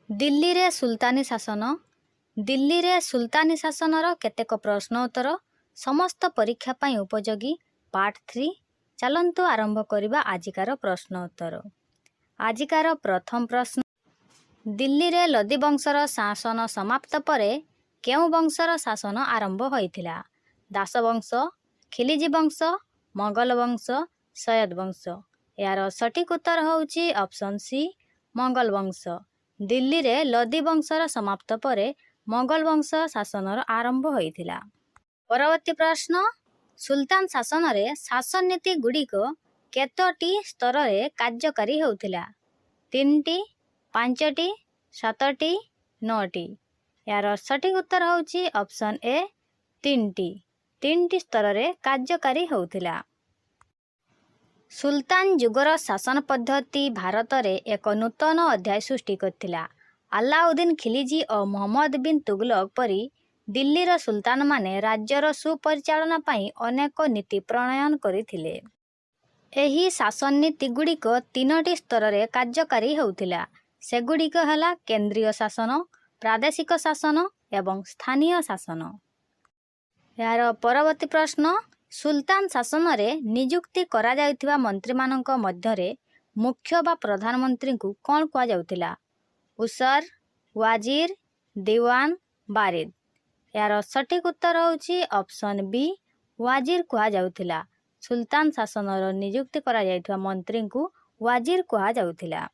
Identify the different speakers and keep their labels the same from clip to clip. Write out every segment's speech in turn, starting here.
Speaker 1: दिल्ली रे सुल्तानी शासन। दिल्ली रे सुल्तानी शासनर केतेक प्रश्न उत्तर समस्त परीक्षा पाई उपयोगी पार्ट 3। चलंतु आरंभ करिबा आजिकार प्रश्न उत्तर। आजिकार प्रथम प्रश्न, दिल्ली रे लोदी वंशर शासन समाप्त परे केउ वंशर शासन आरंभ होइथिला? दास वंश, खिलिजी वंश, मोगल वंश, सैयद वंश। यार सठिक उत्तर होउची ऑप्शन सी, मोगल वंश। दिल्ली रे लोदी वंशर समाप्त परे मोगल वंश शासनर आरंभ होइथिला। परवर्ती प्रश्न, सुल्तान शासन रे शासन नीति गुड़िक केतोटी स्तर रे कार्यकारी होउथिला? 3टी, 5टी, 7टी, 9टी। यार सठिक उत्तर होउची ऑप्शन ए, 3टी। 3टी स्तर रे कार्यकारी होउथिला। सुल्तान जुगर शासन पद्धति भारत रे एक नूतन अध्याय सृष्टि करथिला। अलाउद्दीन खिलजी और मोहम्मद बिन तुगलक परी दिल्लीर सुल्तान माने राज्यर सुपरिचालना पाई अनेक नीति प्रणयन करथिले। एही शासन नीति गुड़िक 3टी स्तर रे कार्यकारी होउथिला। सेगुड़िक हला केंद्रीय शासन, प्रादेशिक शासन एवं स्थानीय शासन। यार परवर्ती प्रश्न, सुल्तान शासन रे नियुक्ति करा जायथिबा मंत्री मानक मध्यरे मुख्य बा प्रधानमंत्री को कौन कहा जाउथिला? उसर, वाजिर, दीवान, बारिद। यार सठिक उत्तर होउची ऑप्शन बी, वाजिर कहा जाउथिला। सुल्तान शासनर नियुक्ति करा जायथिबा मंत्री को वाजिर कहा जाउथिला।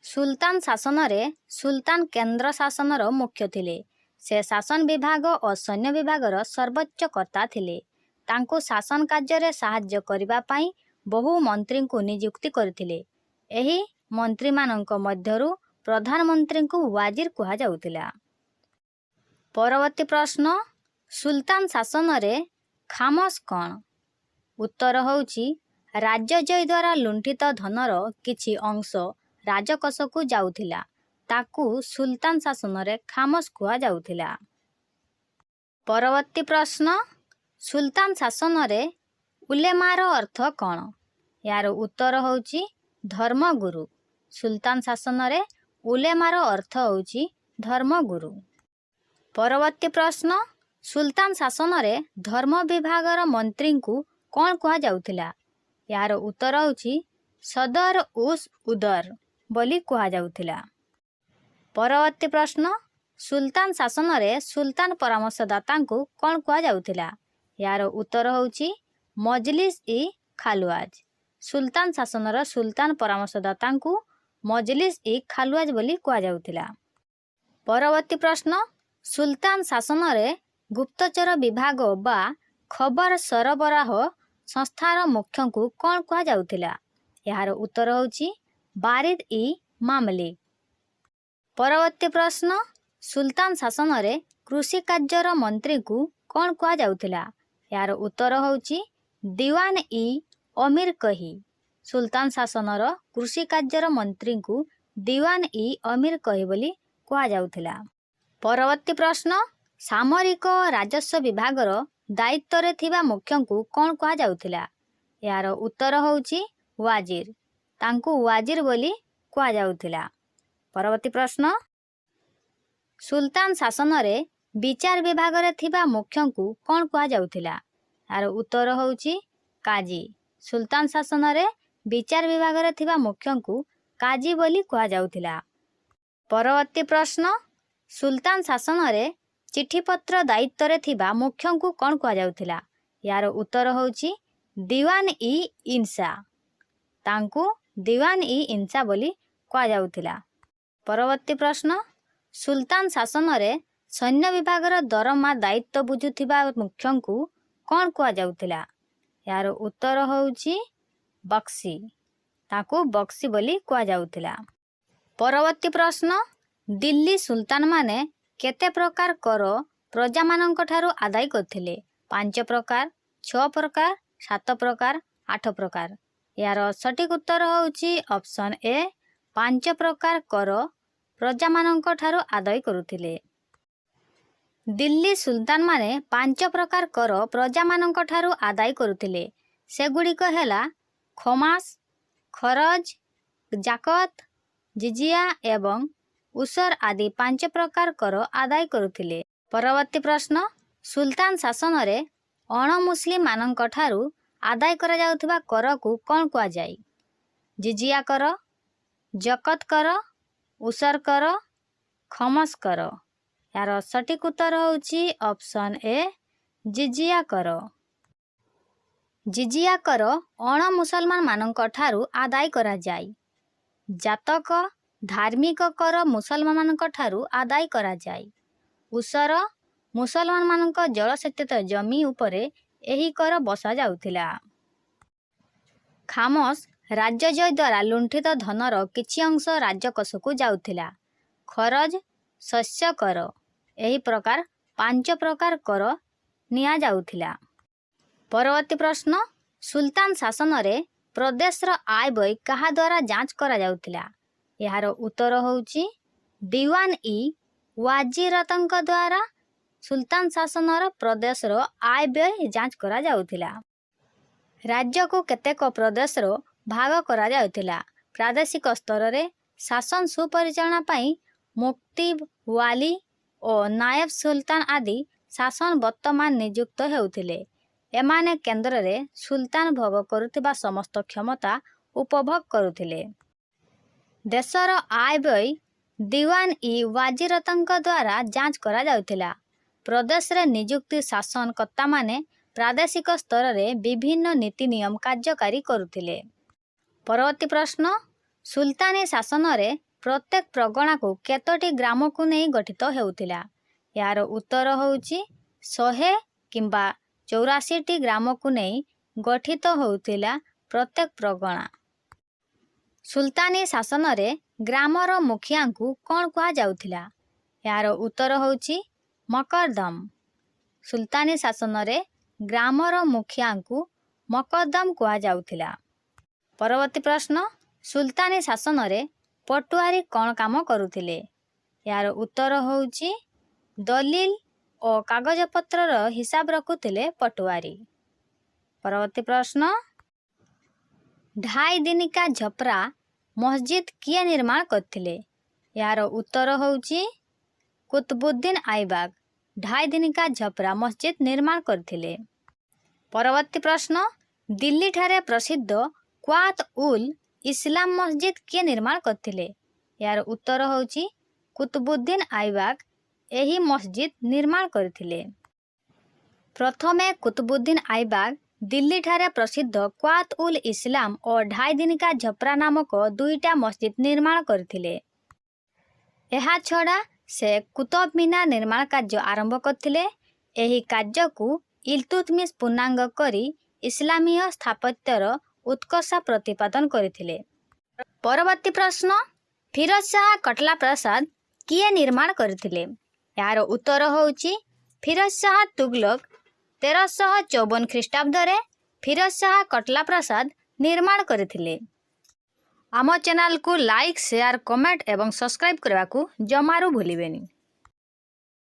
Speaker 1: सुल्तान शासन रे सुल्तान केंद्र शासनर मुख्य थिले। से शासन विभाग और सैन्य विभागर सर्वोच्च कर्ता थिले। तांको शासन कार्य रे सहाय्य करिबा पाई बहु मंत्री को नियुक्ति करथिले। एही मंत्री मानक मध्यरु प्रधानमंत्री को वाजिर कहा जाउथिला। परवर्ती प्रश्न, सुल्तान शासन रे खामोश कौन? उत्तर होउची राज्यजय द्वारा लुंठित धनर किछि अंश राजकोष को जाउथिला। ताकू सुल्तान शासन रे खामोश कहा जाउथिला। परवर्ती प्रश्न, सुल्तान शासन रे उलेमार अर्थ कौन? यार उत्तर होउची धर्मगुरु। सुल्तान शासन रे उलेमार अर्थ होउची धर्मगुरु। परवर्ती प्रश्न, सुल्तान शासन रे धर्म विभागर मंत्री को कौन कहा जाउथिला? यार उत्तर होउची सदर उस उदर बोली कहा जाउथिला। परवर्ती प्रश्न, सुल्तान शासन रे सुल्तान परामर्शदाता को कौन कहा जाउथिला? यार उत्तर होउची मजलिस इ खालवाज। सुल्तान शासन रे सुल्तान परामर्शदाता को मजलिस इ खालवाज बोली कहा जाउथिला। परवर्ती प्रश्न, सुल्तान शासन रे गुप्तचर विभाग बा खबर सरबराह संस्थार मुख्य को कौन कहा जाउथिला? यार उत्तर होउची बारिद इ मामलिक। परवर्ती प्रश्न, सुल्तान शासन रे कृषि कार्यर मंत्री को कौन कहा जाउथिला? यार उत्तर होउची दीवान इ अमीर कही। सुल्तान शासन रो कृषि कार्यर मंत्री को दीवान इ अमीर कही बोली कहा जाउथिला। परवर्ती प्रश्न, सामरिक राजस्व विभागर दायित्व रे थिबा मुख्य को कौन कहा जाउथिला? यार उत्तर होउची वाजिर। तांको वाजिर बोली कहा जाउथिला। परवर्ती प्रश्न, सुल्तान शासन रे विचार विभाग रे थिबा मुख्य को कौन कहा जाउथिला? यार उत्तर होउची काजी। सुल्तान शासन रे विचार विभाग रे थिबा मुख्य को काजी बोली कहा जाउथिला। परवर्ती प्रश्न, सुल्तान शासन रे चिठीपत्र दायित्व रे थिबा मुख्य को कौन कहा जाउथिला? यार उत्तर होउची दीवान इ इंसा। तांको दीवान इ इंसा बोली कहा जाउथिला। परवर्ती प्रश्न, सुल्तान शासन रे सैन्य विभागर दरमा दायित्व बुझुथिबा मुख्य को कौन कहा जाउथिला? यार उत्तर होउची बक्सी। ताको बक्सी बोली कहा जाउथिला। परवर्ती प्रश्न, दिल्ली सुल्तान माने केते प्रकार कर प्रजा मानक ठारू आदाय करथिले? 5 प्रकार, 6 प्रकार, 7 प्रकार, 8 प्रकार। यार सठिक उत्तर होउची ऑप्शन ए, 5 प्रकार कर प्रजा मानक ठारू आदाय करुथिले। दिल्ली सुल्तान माने 5 प्रकार कर प्रजा मानक ठारू आदाय करुथिले। सेगुड़िक हेला खमास, खरज, जाकत, जिजिया एवं ଉସର ଆଦି 5 ପ୍ରକାର କର ଆଦାୟ କରୁଥିଲେ। ପରବର୍ତ୍ତୀ ପ୍ରଶ୍ନ, ସୁଲତାନ ଶାସନରେ ଅଣମୁସଲିମମାନଙ୍କଠାରୁ ଆଦାୟ କରାଯାଉଥିବା କରକୁ କ'ଣ କୁହାଯାଏ? ଜିଜିଆ କର, ଜକତ କର, ଉସର କର, ଖମସ କର। ଏହାର ସଠିକ ଉତ୍ତର ହେଉଛି ଅପସନ୍ ଏ ଜିଜିଆ କର। ଜିଜିଆ କର ଅଣମୁସଲମାନମାନଙ୍କଠାରୁ ଆଦାୟ କରାଯାଏ। ଜାତକ ଧାର୍ମିକ କର ମୁସଲମାନମାନଙ୍କଠାରୁ ଆଦାୟ କରାଯାଏ। ଉସର ମୁସଲମାନମାନଙ୍କ ଜଳସେଚିତ ଜମି ଉପରେ ଏହି କର ବସାଯାଉଥିଲା। ଖାମସ ରାଜଜୟ ଦ୍ୱାରା ଲୁଣ୍ଠିତ ଧନର କିଛି ଅଂଶ ରାଜକୋଷକୁ ଯାଉଥିଲା। ଖରଜ ଶସ୍ୟ କର। ଏହି ପ୍ରକାର 5 ପ୍ରକାର କର ନିଆଯାଉଥିଲା। ପରବର୍ତ୍ତୀ ପ୍ରଶ୍ନ, ସୁଲତାନ ଶାସନରେ ପ୍ରଦେଶର ଆୟ ବ୍ୟୟ କାହା ଦ୍ୱାରା ଯାଞ୍ଚ କରାଯାଉଥିଲା? ଏହାର ଉତ୍ତର ହେଉଛି ଦିୱାନ-ଇ ୱାଜିରତଙ୍କ ଦ୍ୱାରା ସୁଲତାନ ଶାସନର ପ୍ରଦେଶର ଆୟ ବ୍ୟୟ ଯାଞ୍ଚ କରାଯାଉଥିଲା। ରାଜ୍ୟକୁ କେତେକ ପ୍ରଦେଶର ଭାଗ କରାଯାଉଥିଲା। ପ୍ରାଦେଶିକ ସ୍ତରରେ ଶାସନ ସୁପରିଚାଳନା ପାଇଁ ମୁକ୍ତିବ ୱାଲି ଓ ନାୟବ ସୁଲତାନ ଆଦି ଶାସନ ବର୍ତ୍ତମାନ ନିଯୁକ୍ତ ହେଉଥିଲେ। ଏମାନେ କେନ୍ଦ୍ରରେ ସୁଲତାନ ଭୋଗ କରୁଥିବା ସମସ୍ତ କ୍ଷମତା ଉପଭୋଗ କରୁଥିଲେ। ଦେଶର ଆୟ ବ୍ୟୟ ଦିୱାନ-ଇ ୱାଜିରତଙ୍କ ଦ୍ୱାରା ଯାଞ୍ଚ କରାଯାଉଥିଲା। ପ୍ରଦେଶରେ ନିଯୁକ୍ତ ଶାସନକର୍ତ୍ତାମାନେ ପ୍ରାଦେଶିକ ସ୍ତରରେ ବିଭିନ୍ନ ନୀତି ନିୟମ କାର୍ଯ୍ୟକାରୀ କରୁଥିଲେ। ପରବର୍ତ୍ତୀ ପ୍ରଶ୍ନ, ସୁଲତାନୀ ଶାସନରେ ପ୍ରତ୍ୟେକ ପ୍ରଗଣାକୁ କେତୋଟି ଗ୍ରାମକୁ ନେଇ ଗଠିତ ହେଉଥିଲା? ଏହାର ଉତ୍ତର ହେଉଛି 100 କିମ୍ବା 84ଟି ଗ୍ରାମକୁ ନେଇ ଗଠିତ ହେଉଥିଲା ପ୍ରତ୍ୟେକ ପ୍ରଗଣା। ସୁଲତାନୀ ଶାସନରେ ଗ୍ରାମର ମୁଖିଆଙ୍କୁ କ'ଣ କୁହାଯାଉଥିଲା? ଏହାର ଉତ୍ତର ହେଉଛି ମକରଦମ। ସୁଲତାନୀ ଶାସନରେ ଗ୍ରାମର ମୁଖିଆଙ୍କୁ ମକଦମ କୁହାଯାଉଥିଲା। ପରବର୍ତ୍ତୀ ପ୍ରଶ୍ନ, ସୁଲତାନୀ ଶାସନରେ ପଟୁଆରୀ କ'ଣ କାମ କରୁଥିଲେ? ଏହାର ଉତ୍ତର ହେଉଛି ଦଲିଲ ଓ କାଗଜପତ୍ରର ହିସାବ ରଖୁଥିଲେ ପଟୁଆରୀ। ପରବର୍ତ୍ତୀ ପ୍ରଶ୍ନ, ଢାଇ ଦିନିକା ଝପ୍ରା ମସଜିଦ କିଏ ନିର୍ମାଣ କରିଥିଲେ? ଏହାର ଉତ୍ତର ହେଉଛି କୁତବୁଦ୍ଦିନ ଆଇବାକ ଢାଇ ଦିନିକା ଝପ୍ରା ମସଜିଦ ନିର୍ମାଣ କରିଥିଲେ। ପରବର୍ତ୍ତୀ ପ୍ରଶ୍ନ, ଦିଲ୍ଲୀଠାରେ ପ୍ରସିଦ୍ଧ କ୍ୱାତ ଉଲ ଇସଲାମ ମସଜିଦ କିଏ ନିର୍ମାଣ କରିଥିଲେ? ଏହାର ଉତ୍ତର ହେଉଛି କୁତବୁଦ୍ଦିନ ଆଇବାକ ଏହି ମସଜିଦ ନିର୍ମାଣ କରିଥିଲେ। ପ୍ରଥମେ କୁତବୁଦ୍ଦିନ ଆଇବାକ ଦିଲ୍ଲୀଠାରେ ପ୍ରସିଦ୍ଧ କ୍ୱାତ ଉଲ ଇସଲାମ ଓ ଢାଇ ଦିନିକା ଝପ୍ରା ନାମକ 2ଟା ମସଜିଦ ନିର୍ମାଣ କରିଥିଲେ। ଏହାଛଡ଼ା ସେ କୁତବ ମିନାର ନିର୍ମାଣ କାର୍ଯ୍ୟ ଆରମ୍ଭ କରିଥିଲେ। ଏହି କାର୍ଯ୍ୟକୁ ଇଲତୁତମିଶ ପୂର୍ଣ୍ଣାଙ୍ଗ କରି ଇସଲାମୀୟ ସ୍ଥାପତ୍ୟର ଉତ୍କର୍ଷ ପ୍ରତିପାଦନ କରିଥିଲେ। ପରବର୍ତ୍ତୀ ପ୍ରଶ୍ନ, ଫିରୋଜ ଶାହ କଟଲା ପ୍ରାସାଦ କିଏ ନିର୍ମାଣ କରିଥିଲେ? ଏହାର ଉତ୍ତର ହେଉଛି ଫିରୋଜ ଶାହ ତୁଗଲକ 1354 ଖ୍ରୀଷ୍ଟାବ୍ଦରେ ଫିରୋଜ ଶାହ କଟଲା ପ୍ରାସାଦ ନିର୍ମାଣ କରିଥିଲେ। ଆମ ଚ୍ୟାନେଲକୁ ଲାଇକ୍, ସେୟାର, କମେଣ୍ଟ ଏବଂ ସବସ୍କ୍ରାଇବ୍ କରିବାକୁ ଜମାରୁ ଭୁଲିବେନି।